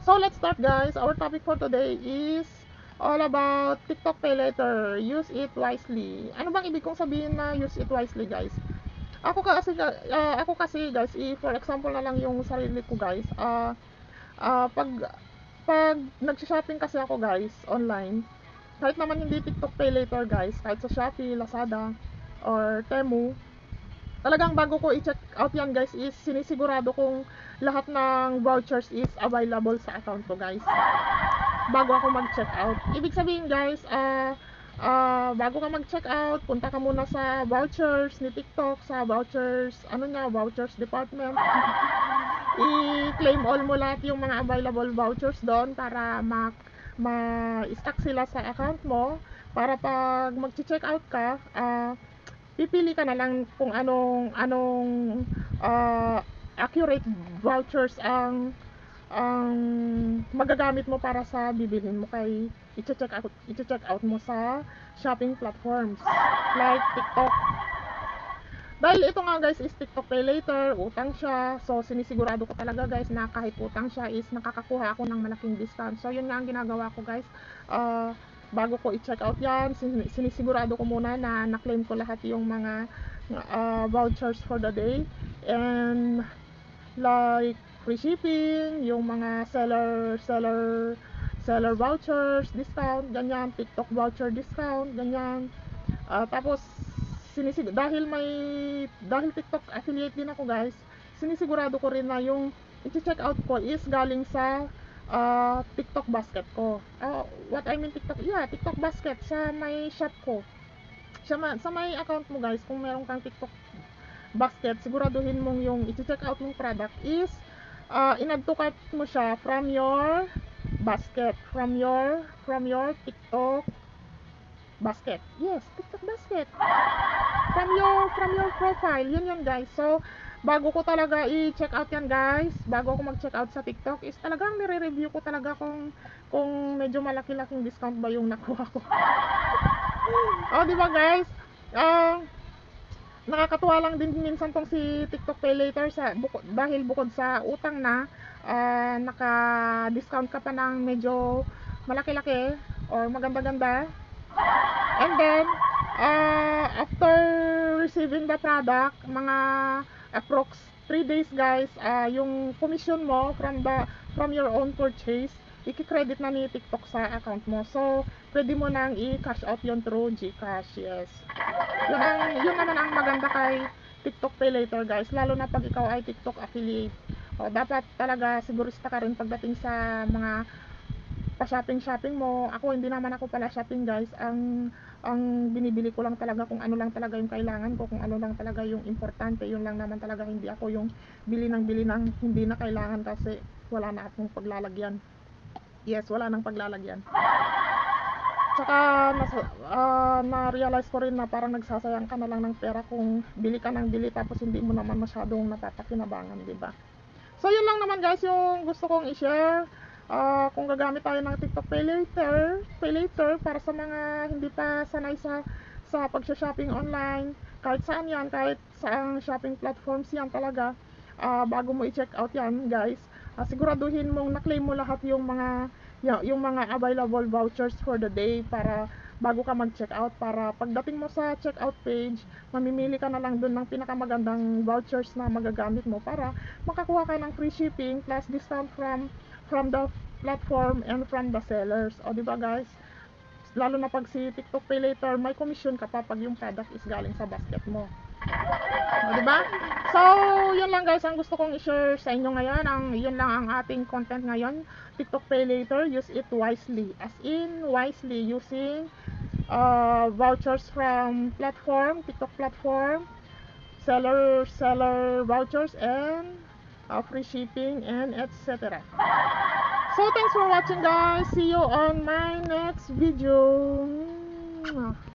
So let's start, guys. Our topic for today is all about TikTok Pay Later. Use it wisely. Ano bang ibig kong sabihin na use it wisely, guys? Ako kasi guys, for example na lang yung sarili ko, guys. Pag nag-shopping kasi ako, guys, online, kahit naman hindi TikTok Pay Later, guys, kahit sa Shopee, Lazada, or Temu, talagang bago ko i-check out yan, guys, is sinisigurado kong lahat ng vouchers is available sa account ko, guys, bago ako mag-check out. Ibig sabihin, guys, bago ka mag-check out, punta ka muna sa vouchers ni TikTok, sa vouchers, vouchers department. I-claim all mo lahat yung mga available vouchers doon para ma-stack sila sa account mo, para pag mag-check out ka, pipili ka na lang kung anong accurate vouchers ang magagamit mo para sa bibilhin mo kay i-check out mo sa shopping platforms like TikTok. Dahil ito nga, guys, is TikTok Pay Later, utang siya. So sinisigurado ko talaga, guys, na kahit utang siya is nakakakuha ako ng malaking discount. So yun nga ang ginagawa ko, guys. Bago ko i-check out yan, sinisigurado ko muna na na-claim ko lahat yung mga vouchers for the day. And like free shipping, yung mga seller vouchers, discount, ganyan, TikTok voucher discount, ganyan. Tapos dahil TikTok affiliate din ako, guys, sinisigurado ko rin na yung i-check out ko is galing sa TikTok basket ko. What I mean TikTok basket sa may shop ko. Sa may account mo, guys, kung meron kang TikTok basket, siguraduhin mong yung i-check out mong product is in-add to cart mo siya from your basket, from your TikTok basket. Yes, TikTok basket. From your profile. Yun, guys. So bago ko talaga i-check out yan, guys, bago ako mag-check out sa TikTok, is talagang nire-review ko talaga kung medyo malaki-laking discount ba yung nakuha ko. Di ba, guys? Nakakatuwa lang din minsan tong si TikTok Pay Later dahil bukod sa utang na naka-discount ka pa ng medyo malaki-laki or maganda-ganda. And then after receiving the product, mga approx 3 days, guys, yung commission mo from your own purchase, i-credit na ni TikTok sa account mo. So pwede mo nang i-cash out yon through GCash. Yes, yun naman ang maganda kay TikTok Pay Later, guys, lalo na pag ikaw ay TikTok affiliate. Dapat talaga sigurista ka rin pagdating sa mga pa-shopping mo. Ako, hindi naman ako pala shopping, guys. Ang binibili ko lang talaga kung ano lang talaga yung kailangan ko, kung ano lang talaga yung importante, yun lang naman talaga. Hindi ako yung bili ng hindi na kailangan kasi wala na akong paglalagyan. Yes, wala nang paglalagyan. Tsaka na-realize ko rin na parang nagsasayang ka na lang ng pera kung bili ka ng bili tapos hindi mo naman masyadong napapakinabangan, diba? So yun lang naman, guys, yung gusto kong i-share. Kung gagamit tayo ng TikTok Pay Later para sa mga hindi pa sanay sa pag-shopping online, kahit saan yan, kahit saang shopping platforms yan talaga, bago mo i-check out yan, guys, siguraduhin mong na-claim mo lahat yung mga available vouchers for the day para bago ka mag-check out, para pagdating mo sa checkout page, mamimili ka na lang dun ng pinakamagandang vouchers na magagamit mo para makakuha ka ng free shipping plus discount from the platform and from the sellers. Di ba, guys? Lalo na pag si TikTok Pay Later, may commission ka pa pag yung product is galing sa basket mo. Di ba? So yun lang, guys, ang gusto kong i-share sa inyo ngayon. Yun lang ang ating content ngayon. TikTok Pay Later, use it wisely, as in wisely, using vouchers from TikTok platform, seller vouchers, and free shipping, and etc. So thanks for watching, guys. See you on my next video.